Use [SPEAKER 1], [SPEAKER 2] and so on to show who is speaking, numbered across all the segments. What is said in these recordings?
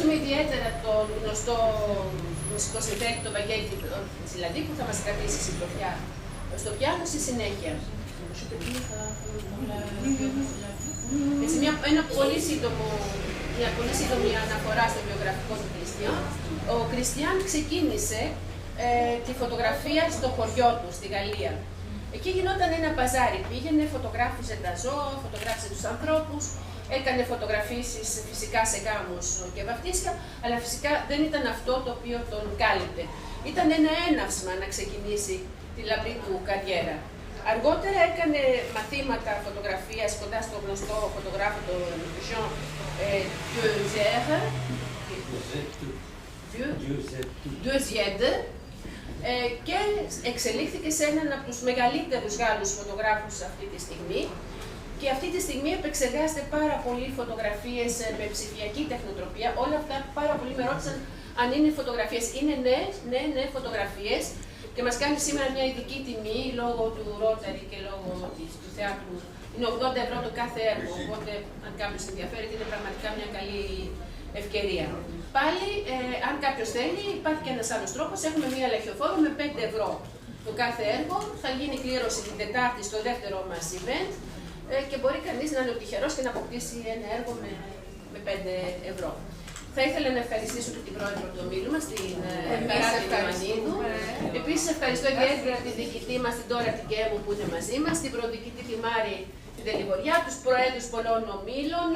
[SPEAKER 1] ευχαριστούμε ιδιαίτερα τον γνωστό μουσικό συνθέτη, τον Βαγγέλη δηλαδή, που θα μας κρατήσει συντροφιά στο πιάνο στη συνέχεια. Έτσι, μια πολύ σύντομη αναφορά στο βιογραφικό του Κριστιαν. Ο Κριστιαν ξεκίνησε τη φωτογραφία στο χωριό του, στη Γαλλία. Εκεί γινόταν ένα παζάρι, πήγαινε, φωτογράφιζε τα ζώα, φωτογράφιζε τους ανθρώπους, έκανε φωτογραφίσεις φυσικά σε γάμους και βαφτίσια, αλλά φυσικά δεν ήταν αυτό το οποίο τον κάλυπτε. Ήταν ένα έναυσμα να ξεκινήσει τη λαμπρή του καριέρα. Αργότερα έκανε μαθήματα φωτογραφίας κοντά στο γνωστό φωτογράφο τον Jean Deuxiède και εξελίχθηκε σε έναν από τους μεγαλύτερους Γάλλους φωτογράφους αυτή τη στιγμή. Και αυτή τη στιγμή επεξεργάζεται πάρα πολλοί φωτογραφίες με ψηφιακή τεχνοτροπία. Όλα αυτά πάρα πολλοί με ρώτησαν αν είναι φωτογραφίες. Είναι ναι, φωτογραφίες. Και μας κάνει σήμερα μια ειδική τιμή λόγω του Rotary και λόγω του θεάτρου. Είναι 80 ευρώ το κάθε έργο. Οπότε, αν κάποιος ενδιαφέρεται, είναι πραγματικά μια καλή ευκαιρία. Πάλι, αν κάποιος θέλει, υπάρχει και ένας άλλος τρόπος. Έχουμε μια λαχιοφόρο με 5 ευρώ το κάθε έργο. Θα γίνει κλήρωση την Τετάρτη στο δεύτερο μας event. Και μπορεί κανείς να είναι τυχερός και να αποκτήσει ένα έργο με 5 ευρώ. Θα ήθελα να ευχαριστήσω και την πρόεδρο του ομίλου μας, την Καράτη Μανίδου. Επίσης, ευχαριστώ ιδιαίτερα την διοικητή μας, την Τώρα την Κέμου, που είναι μαζί μας, την προδιοικητή τη Μάρη την Τελιγοριά, τους προέδρους πολλών ομίλων,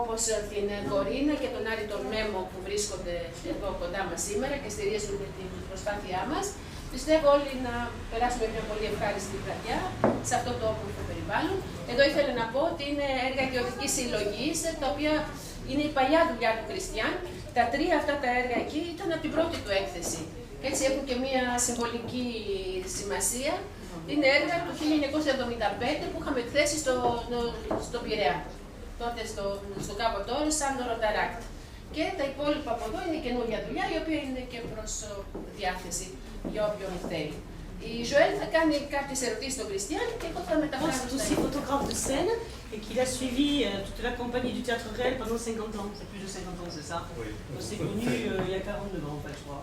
[SPEAKER 1] όπως την Κορίνα και τον Άρη τον Μέμο, που βρίσκονται εδώ κοντά μας σήμερα και στηρίζουν την προσπάθειά μας. Πιστεύω όλοι να περάσουμε μια πολύ ευχάριστη βραδιά σε αυτό το όμορφο περιβάλλον. Εδώ ήθελα να πω ότι είναι έργα ιδιωτικής συλλογής, τα οποία είναι η παλιά δουλειά του Κριστιαν. Τα 3 αυτά τα έργα εκεί ήταν από την πρώτη του έκθεση. Έτσι έχουν και μια συμβολική σημασία. Είναι έργα του 1975 που είχαμε εκθέσει στο Πειραιά. Τότε στο Κάπο Τόρι, σαν Ροταράκτ. Και τα υπόλοιπα από εδώ είναι καινούργια δουλειά, η οποία είναι και προς διάθεση για όποιον θέλει. Η Joël θα κάνει κάποιες ερωτήσεις στον Κριστιαν και εγώ θα μεταφράσω.
[SPEAKER 2] C'est aussi photographe de scène et qu'il a suivi toute la compagnie du Théâtre Réel pendant 50 ans. C'est plus de 50 ans, c'est ça? Oui. C'est connu il y a 49 ans, en fait, je crois.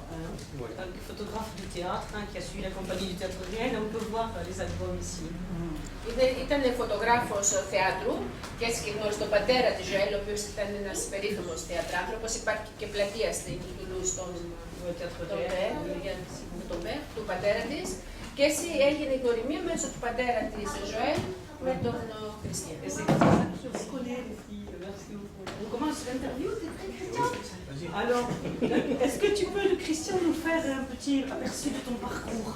[SPEAKER 2] Oui. Donc, photographe du théâtre qui a suivi la compagnie du Théâtre Réel. On peut voir les albums ici.
[SPEAKER 1] Ήταν φωτογράφος θεάτρου και έτσι και γνώρισε τον πατέρα της Joël, ο οποίος ήταν ένας περίφημος θεατράνθρωπος. Υπάρχει και πλατεία στην Τουλούζ του πατέρα της. Και έτσι έγινε η γνωριμία μέσω του πατέρα της Joël με τον Κριστιαν.
[SPEAKER 2] On commence l'interview, Alors, est-ce que tu peux, Christian, nous faire un petit aperçu de ton parcours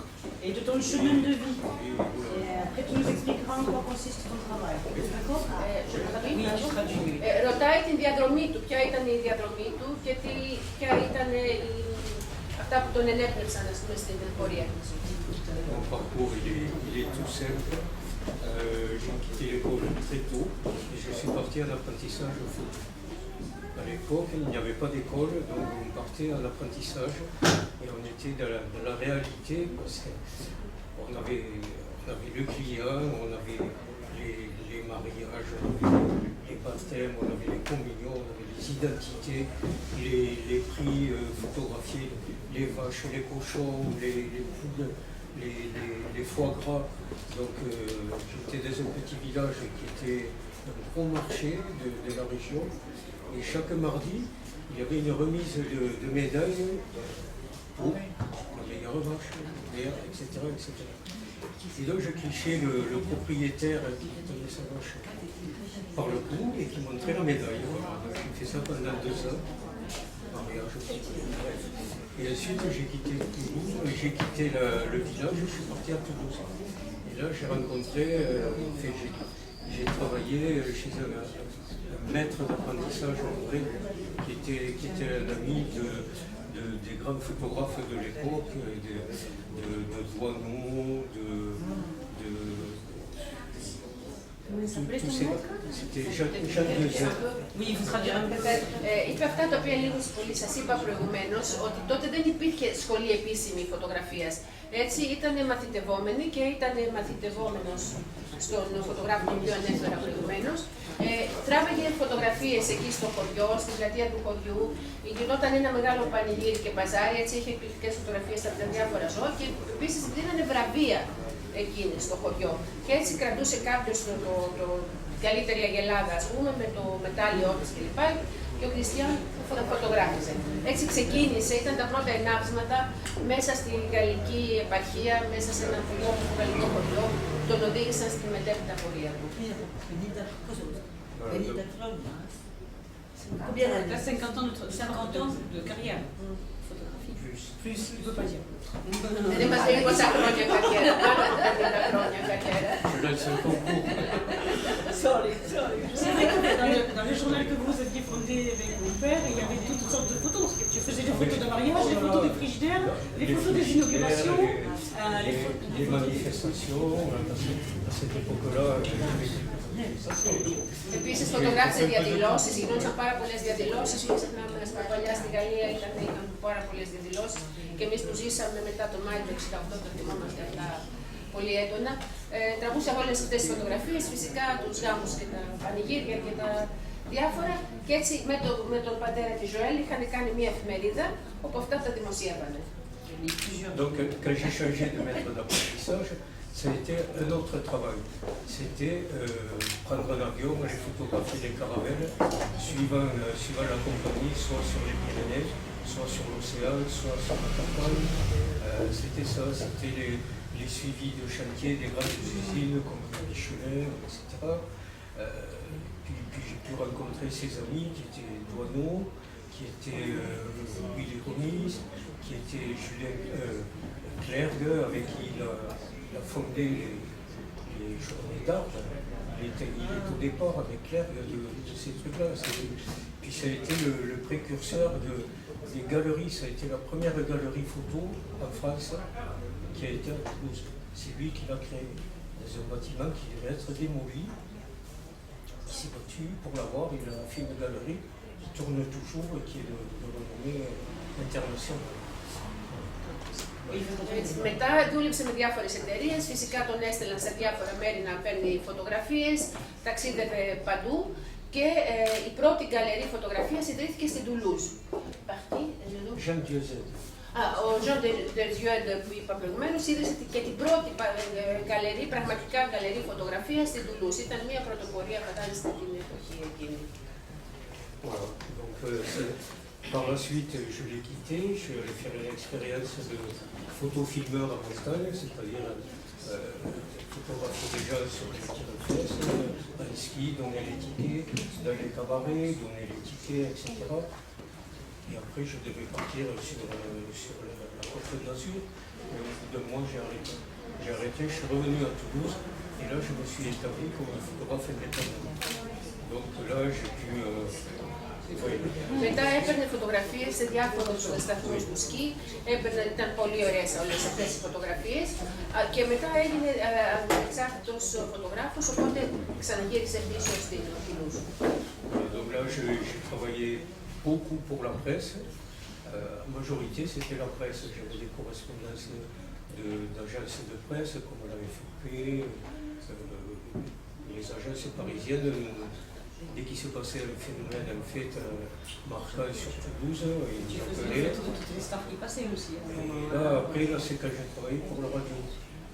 [SPEAKER 2] et de ton chemin de vie? Et après, tu nous expliqueras en quoi consiste ton travail. D'accord?
[SPEAKER 1] Ρωτάει την διαδρομή του, ποια ήταν η διαδρομή του και ποια ήταν αυτά που τον ενέπνευσαν, ας πούμε, στην πορεία του.
[SPEAKER 3] Mon parcours, il est tout simple. J'ai quitté l'école très tôt et je suis parti en apprentissage au foot. À l'époque, il n'y avait pas d'école, donc on partait en apprentissage et on était dans la réalité parce qu'on avait le client, on avait les mariages, on avait les baptêmes, on avait les communions, on avait les identités, les prix photographiés, les vaches, les cochons, les poules, les foie gras. Donc j'étais dans un petit village qui était un gros marché de la région. Et chaque mardi, il y avait une remise de médailles pour la meilleure vache, etc., etc. Et donc je clichais le propriétaire qui tenait sa vache par le cou et qui montrait la médaille. Voilà. Donc j'ai fait ça pendant 2 ans. Mariage. Et ensuite j'ai quitté Toulouse, j'ai quitté le village, je suis parti à Toulouse. Et là j'ai rencontré, j'ai travaillé chez un maître d'apprentissage en vrai, qui était un ami des grands photographes de l'époque, de Douaneau, C'était Jacques Deuxiède.
[SPEAKER 2] Oui, vous traduirez.
[SPEAKER 1] Είπε αυτά τα οποία λίγο πολύ σας είπα προηγουμένως, ότι τότε δεν υπήρχε σχολή επίσημη φωτογραφίας. Έτσι ήταν μαθητευόμενη και ήταν μαθητευόμενος στον φωτογράφο τον οποίο ανέφερα προηγουμένως. Τράβαγε φωτογραφίες εκεί στο χωριό, στην πλατεία του χωριού. Γινόταν ένα μεγάλο πανηγύρι και μπαζάρι, έτσι είχε εκπληκτικές φωτογραφίες από τα διάφορα ζώα και επίσης δίνανε βραβεία εκείνη στο χωριό. Και έτσι κρατούσε κάποιος το καλύτερη αγελάδα, ας πούμε, με το μετάλλιό της κλπ. Και ο Κριστιαν φωτογράφησε. Έτσι ξεκίνησε, ήταν τα πρώτα ενάψματα μέσα στη γαλλική επαρχία, μέσα σε ένα γαλλικό χωριό, τον οδήγησαν στη μετέπειτα πορεία του.
[SPEAKER 2] Combien d'années? 50 ans de carrière. Photographie. Plus, il ne peut pas dire.
[SPEAKER 1] Δεν μας λέει πόσα χρόνια καριέρα, πάνω από 50 χρόνια καριέρα.
[SPEAKER 3] Je laisse un concours.
[SPEAKER 2] Sorry. C'est vrai que dans le journal que vous aviez fondé avec mon père, il y avait toutes sortes de photos. Tu faisais des photos de mariage, des photos des frigidaires, les photos des inaugurations,
[SPEAKER 3] les manifestations. À cette époque-là,
[SPEAKER 1] Επίσης φωτογράφησε διαδηλώσεις, γινόντουσαν πάρα πολλές διαδηλώσεις. Μην ξεχνάμε, στα παλιά στη Γαλλία είχαν πάρα πολλές διαδηλώσεις και εμείς που ζήσαμε μετά το Μάιο του 1968 το θυμόμαστε αυτά πολύ έντονα. Τραβούσα όλες αυτές τις φωτογραφίες, φυσικά τους γάμους και τα πανηγύρια και τα διάφορα. Και έτσι με τον πατέρα της Ζωέλ είχαν κάνει μια εφημερίδα όπου αυτά τα δημοσίευανε.
[SPEAKER 3] Donc, quand j'ai changé de maître d'apprentissage, ça a été un autre travail. C'était prendre un avion, aller photographier les caravelles, suivant la compagnie, soit sur les Pyrénées, soit sur l'océan, soit sur la campagne. C'était ça, c'était les suivis de chantier des grandes usines comme Michelin, etc. Puis j'ai pu rencontrer ses amis qui étaient douaneaux, qui étaient Willy Gomis, qui était Julien Clergue, avec qui il a fondé les journées d'art. Il est au départ avec Clergue de ces trucs-là. Puis ça a été le précurseur des galeries. Ça a été la première galerie photo en France qui a été à Toulouse. C'est lui qui l'a créé dans un bâtiment qui devait être démoli. Il s'est battu pour l'avoir. Il a fait une galerie qui tourne toujours et qui est de renommée internationale.
[SPEAKER 1] Μετά δούλεψε με διάφορες εταιρείες, φυσικά τον έστελναν σε διάφορα μέρη να παίρνει φωτογραφίες, ταξίδευε παντού και η πρώτη γκαλερί φωτογραφίας ιδρύθηκε στην Τουλούζ. Ο Jean Deuxiède που είπα προηγουμένως ίδρυσε και την πρώτη γκαλερί, πραγματικά γκαλερί φωτογραφία στην Τουλούζ. Ήταν μια πρωτοπορία φαντάζεστε την εποχή εκείνη.
[SPEAKER 3] Par la suite, je l'ai quitté, je suis allé faire une expérience de photofilmeur à Bretagne, c'est-à-dire photographier des gens sur les fesses, en ski, donner les tickets, dans les cabarets, donner les tickets, etc. Et après, je devais partir sur la Côte d'Azur. Et au bout d'un mois, j'ai arrêté. Je suis revenu à Toulouse, et là, je me suis établi comme un photographe indépendant. Donc là, j'ai pu...
[SPEAKER 1] Μετά έπαιρνε φωτογραφίες σε διάφορους σταθμούς του σκι, ήταν πολύ ωραίες όλες αυτές οι φωτογραφίες και μετά έγινε ανεξάρτητος φωτογράφος, οπότε ξαναγύρισε πίσω στην Τουλούζ.
[SPEAKER 3] Donc là, j'ai travaillé beaucoup pour la presse. En majorité, c'était la presse. J'avais des correspondances d'agences de presse, comme l'AFP, les agences parisiennes. Dès qu'il se passait un phénomène, en fait, marquant sur Toulouse, ils nous appelaient.
[SPEAKER 2] Toutes les stars qui passaient aussi.
[SPEAKER 3] Et là, après, c'est quand j'ai travaillé pour la radio.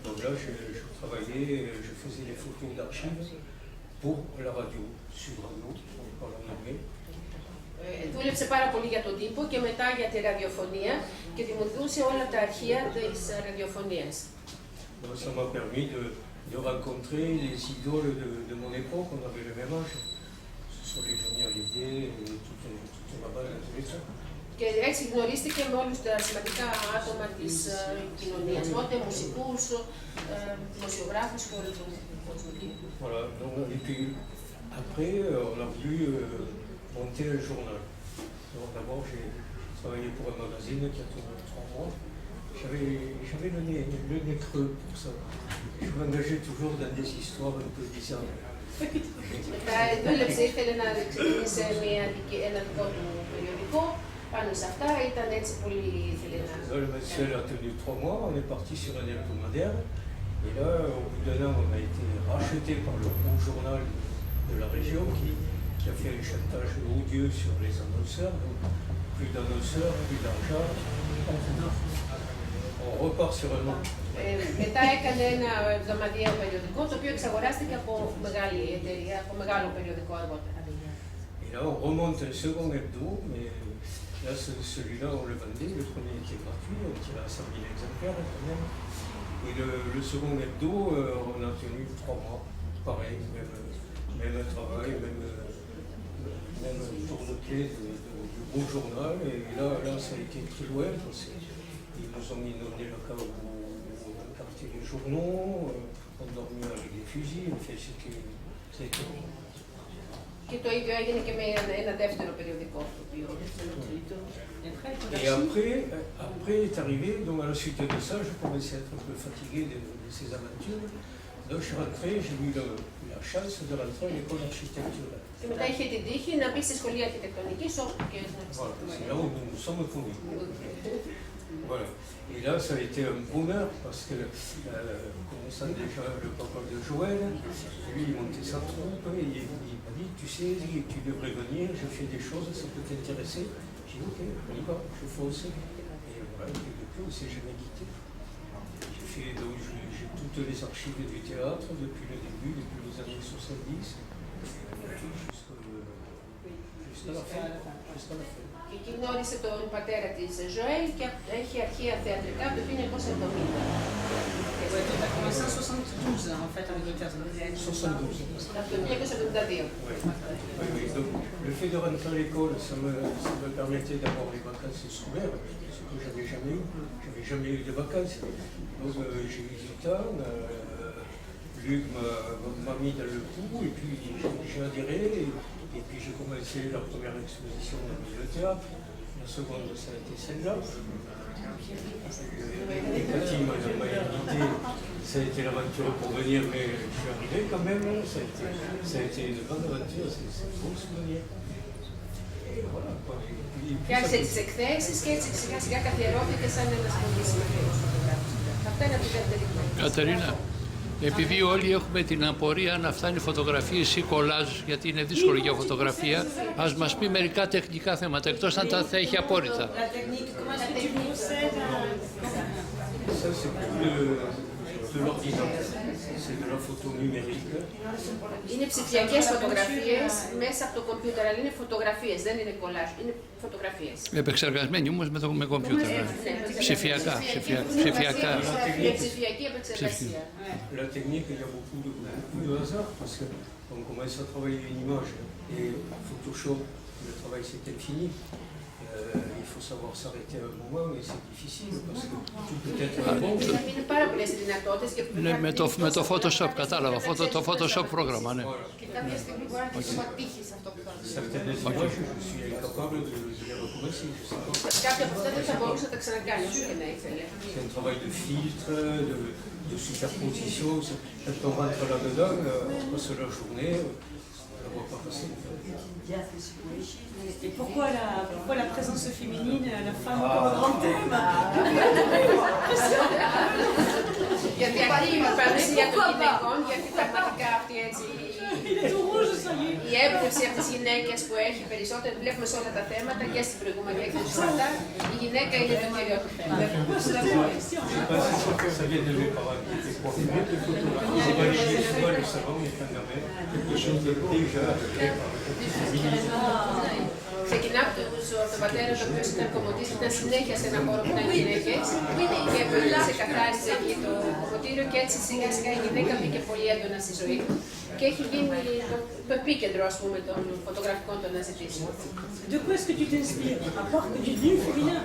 [SPEAKER 3] Donc là, je travaillais, je faisais les photos d'archives pour la radio, sur radio, on parle en anglais.
[SPEAKER 1] Δούλεψε πάρα πολύ για τον τύπο και μετά για τη ραδιοφωνία και δημιουργούσε όλα τα αρχεία της ραδιοφωνίας.
[SPEAKER 3] Donc ça m'a permis de rencontrer les idoles de mon époque, on avait le même âge. Sur les Johnny Hallyday et toute la bande de tous les.
[SPEAKER 1] Και έτσι γνωρίστηκε με όλους τα σημαντικά άτομα της κοινωνίας, τότε μουσικούς, δημοσιογράφους και όλους τους.
[SPEAKER 3] Voilà, donc, et puis après, on a voulu monter un journal. Donc d'abord, j'ai travaillé pour un magazine qui a tourné 3 mois. J'avais le nez creux pour ça. Je m'engageais toujours dans des histoires un peu bizarres.
[SPEAKER 1] Δούλεψε, ήθελε να ξεκινήσει ένα δικό του περιοδικό πάνω σε αυτά, ήταν έτσι πολύ ήθελε να...
[SPEAKER 3] Le mensuel a tenu 3 mois, on est parti sur un hebdomadaire. Et là, au bout d'un an, on a été racheté par le gros journal de la région qui a fait un chantage odieux sur les annonceurs. Donc, plus d'annonceurs, plus d'argent. On repart sur un autre.
[SPEAKER 1] Μετά έκανε ένα εβδομαδιαίο περιοδικό, το οποίο εξαγοράστηκε από μεγάλη εταιρεία, από μεγάλο περιοδικό αργότερα.
[SPEAKER 3] Et là, on remonte un second hebdo, mais là, celui-là, on le vendait. Le premier était gratuit, on tirait à 100 000 exemplaires quand même. Et le second hebdo, on a tenu 3 mois. Pareil, même travail, même tourne-clé du beau journal. Et là, ça a été très loin parce qu'ils nous ont inondé le cas où on cartait les journaux, on dormait avec des fusils. Enfin, c'était...
[SPEAKER 1] Και το ίδιο έγινε και με ένα δεύτερο περιοδικό.
[SPEAKER 3] Et après est arrivé, donc à la suite de ça, je commençais à être un peu fatigué de ces aventures. Donc je suis rentré, j'ai eu la chance de rentrer à l'école d'architecture.
[SPEAKER 1] Και μετά είχε την τύχη να μπει στη σχολή αρχιτεκτονικής όπου και
[SPEAKER 3] Voilà, c'est là où nous nous sommes connus. Voilà. Et là, ça a été un bonheur parce que, connaissant déjà le papa de Joël, lui, il montait sa troupe et il m'a dit, tu sais, tu devrais venir, je fais des choses, ça peut t'intéresser. J'ai dit, ok, on y va, je fonce. Et voilà, et depuis, on ne s'est jamais quitté. J'ai toutes les archives du théâtre depuis le début, depuis les années 70, jusqu'à la fin.
[SPEAKER 1] Και εκεί γνώρισε τον πατέρα της Ζωέλ και έχει αρχεία θεατρικά από το 1970.
[SPEAKER 2] Ouais, tu as commencé en 72 en fait avec le théâtre.
[SPEAKER 3] 72.
[SPEAKER 1] Από το 1972.
[SPEAKER 3] Oui, donc le fait de rentrer à l'école, ça me permettait d'avoir les vacances scolaires, ce que j'avais jamais eu. J'avais jamais eu de vacances. Donc j'ai eu du temps. Luc m'a mis dans le coup et puis j'ai adhéré. Et puis j'ai commencé la première exposition dans le théâtre. La seconde, ça a été celle-là. Et Cathy m'a invité. Ça a été l'aventure pour venir, mais je suis arrivé quand même. Ça a été une grande aventure, c'est un beau souvenir. Et voilà, quoi.
[SPEAKER 1] Και άρχισε τις εκθέσεις και έτσι σιγά σιγά καθιερώθηκε σαν ένας πολύ σημαντικός φωτογράφος. Αυτά είναι από την δεύτερη γνώμη.
[SPEAKER 4] Κατερίνα, επειδή όλοι έχουμε την απορία να φτάνει φωτογραφίες ή κολάζ, γιατί είναι δύσκολο για φωτογραφία, ας μας πει μερικά τεχνικά θέματα, εκτός αν τα έχει απόρριτα.
[SPEAKER 3] Ça, c'est de l'ordinateur, c'est de la photo numérique.
[SPEAKER 1] Είναι ψηφιακές φωτογραφίες μέσα από το κομπιούτερ, αλλά είναι φωτογραφίες, δεν είναι κολάζ, είναι φωτογραφίες.
[SPEAKER 4] Επεξεργασμένοι όμως με κομπιούτερ. Ψηφιακά.
[SPEAKER 1] Με ψηφιακή επεξεργασία.
[SPEAKER 3] La technique, il y a beaucoup de hasard parce qu'on commence à travailler une image et Photoshop, le travail c'est infini. Il faut savoir s'arrêter à un moment et c'est difficile parce que tout peut être bon.
[SPEAKER 1] Είναι πάρα πολλές δυνατότητες και
[SPEAKER 4] Ναι, με το Photoshop, κατάλαβα, το Photoshop πρόγραμμα, ναι.
[SPEAKER 1] και κάποια στιγμή μπορεί να έχει αποτύχει σε αυτό που θα δει.
[SPEAKER 3] Certaines images, je suis incapable de les recommencer.
[SPEAKER 1] Κάποια από αυτά δεν θα μπορούσε να τα ξανακάνει όσο και να ήθελε.
[SPEAKER 3] C'est un travail de filtre, de superposition. Quand on rentre là-dedans, on passe la journée, on ne voit pas passer.
[SPEAKER 2] Et pourquoi la présence féminine, la femme comme grand thème?
[SPEAKER 1] Γιατί αυτή η παρουσία των γυναικών, γιατί πραγματικά αυτή έτσι η έμπνευση από τις γυναίκες που έχει περισσότερο, βλέπουμε σε όλα τα θέματα και στην προηγούμενη έκθεση αυτά, η γυναίκα είναι το κύριο του θέμα.
[SPEAKER 3] Ça vient de mes parents qui étaient coiffeurs. Ils imaginaient souvent le savon étant gamin, quelque chose de déjà fait par le
[SPEAKER 1] Ξεκινά από τον πατέρα του, ο οποίος ήταν κομμωτής, ήταν συνέχεια σε ένα χώρο που ήταν γυναίκες και ξεκαθάρισε εκεί το κομμωτήριο και έτσι σιγά σιγά η γυναίκα μπήκε πολύ έντονα στη ζωή του και έχει γίνει το επίκεντρο, ας πούμε, των φωτογραφικών των αναζητήσεων.
[SPEAKER 2] De quoi est-ce que tu t'inspires? À part que du nu féminin?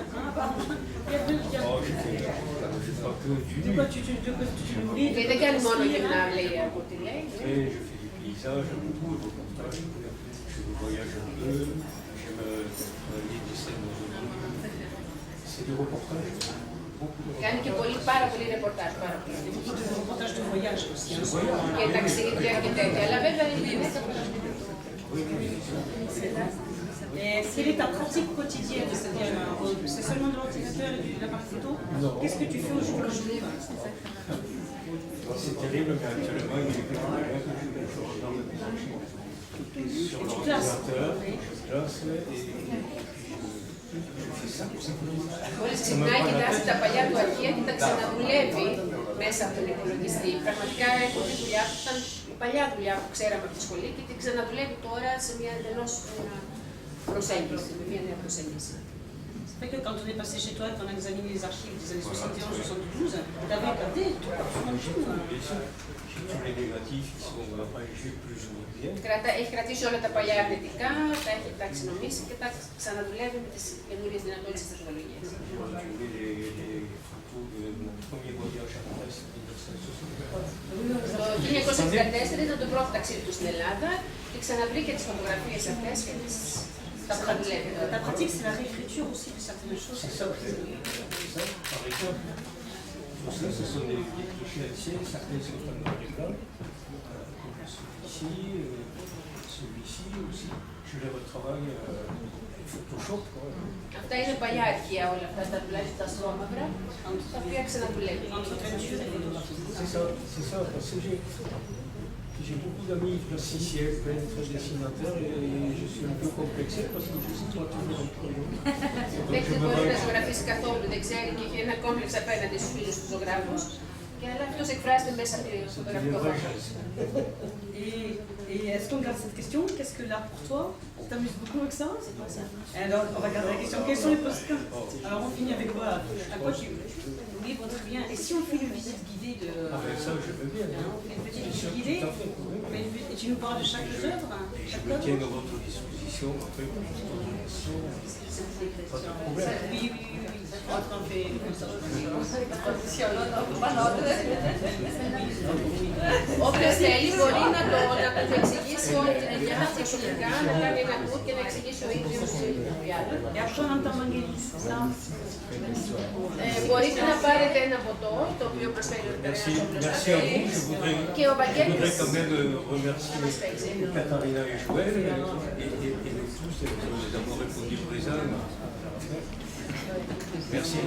[SPEAKER 2] De quoi tu nourris?
[SPEAKER 1] Και δεν κάνει μόνο για να λέει από ό,τι λέει.
[SPEAKER 3] Je fais du paysage, beaucoup de reportages, je voyage un peu, j'aime les dessins dans un livre. C'est des reportages, beaucoup de
[SPEAKER 1] Κάνει και πάρα πολύ ρεπορτάζ, πάρα πολύ.
[SPEAKER 2] Reportage de voyage aussi.
[SPEAKER 1] Και ταξίδια και τέτοια, αλλά βέβαια είναι γυναίκα που...
[SPEAKER 2] Et quelle est ta pratique quotidienne? C'est-à-dire, c'est seulement de l'ordinateur et de l'appareil photo? Qu'est-ce que tu fais au jour le jour?
[SPEAKER 3] C'est terrible, mais actuellement, il est que je regarde sur l'ordinateur, je classe et je fais ça.
[SPEAKER 1] Μόλις ξυπνάει, κοιτάζει τα παλιά του αρχεία και τα ξαναδουλεύει μέσα από τον υπολογιστή. Πραγματικά έχω τη δουλειά που ήταν η παλιά δουλειά που ξέραμε από τη σχολή και την ξαναδουλεύει τώρα σε μια εντελώς προσέγγιση, με μια νέα προσέγγιση.
[SPEAKER 2] C'est vrai que quand on est passé chez toi et qu'on a examiné les archives des années 71-72, tu avais gardé tout absolument.
[SPEAKER 3] Tous les négatifs qui sont arrangés plus ou moins bien.
[SPEAKER 1] Έχει κρατήσει όλα τα παλιά αρνητικά, τα έχει ταξινομήσει και τα ξαναδουλεύει με τις καινούριες δυνατότητες της τεχνολογίας. Το 1964 ήταν το πρώτο ταξίδι του στην Ελλάδα και ξαναβρήκε τις φωτογραφίες αυτές και τις ξαναδουλεύει.
[SPEAKER 2] Ta pratique, c'est la réécriture aussi de certaines choses.
[SPEAKER 3] C'est ça, par exemple. Ça, ce sont des clichés anciens, certains sont en noir et blanc, comme celui-ci aussi. Je les retravaille Photoshop.
[SPEAKER 1] Αυτά είναι παλιά αρχεία όλα αυτά, τα τουλάχιστον τα στρώμαυρα, τα οποία ξαναδουλεύει.
[SPEAKER 3] C'est ça, parce que j'ai beaucoup d'amis plasticiens, peintres, dessinateurs, et je suis un peu complexé parce que je suis pas toujours en projet.
[SPEAKER 1] Δεν μπορεί να ζωγραφίσει καθόλου, δεν ξέρει και έχει ένα κόμπλεξ απέναντι στους φίλους του ζωγράφους. Και αλλά αυτός εκφράζεται μέσα από το φωτογραφικό βάθος.
[SPEAKER 2] Et est-ce qu'on garde cette question? Qu'est-ce que l'art pour toi? Tu t'amuses beaucoup avec ça? C'est quoi ça? Alors, on va garder la question. Quels sont les postcards? Alors, on finit avec quoi? À quoi tu livres très bien. Et si on fait une visite guidée de...
[SPEAKER 3] Ah ben ça, je veux bien.
[SPEAKER 2] On fait une petite visite guidée? Et tu nous parles de chaque œuvre?
[SPEAKER 3] Je me tiens à votre disposition, après, pour toute question. Pas de problème.
[SPEAKER 2] Oui. On fait comme ça.
[SPEAKER 1] Όποιος θέλει μπορεί να το εξηγήσει για τα προσωπικά, να κάνει ένα book και να εξηγήσει ο ίδιος τη δουλειά του. Μπορείτε να πάρετε ένα ποτό, το οποίο προσφέρει ο Περνάς και ο Βαγγέλης.
[SPEAKER 3] Je voudrais quand même remercier Katharina et Joël et nous tous d'avoir répondu présent. Merci.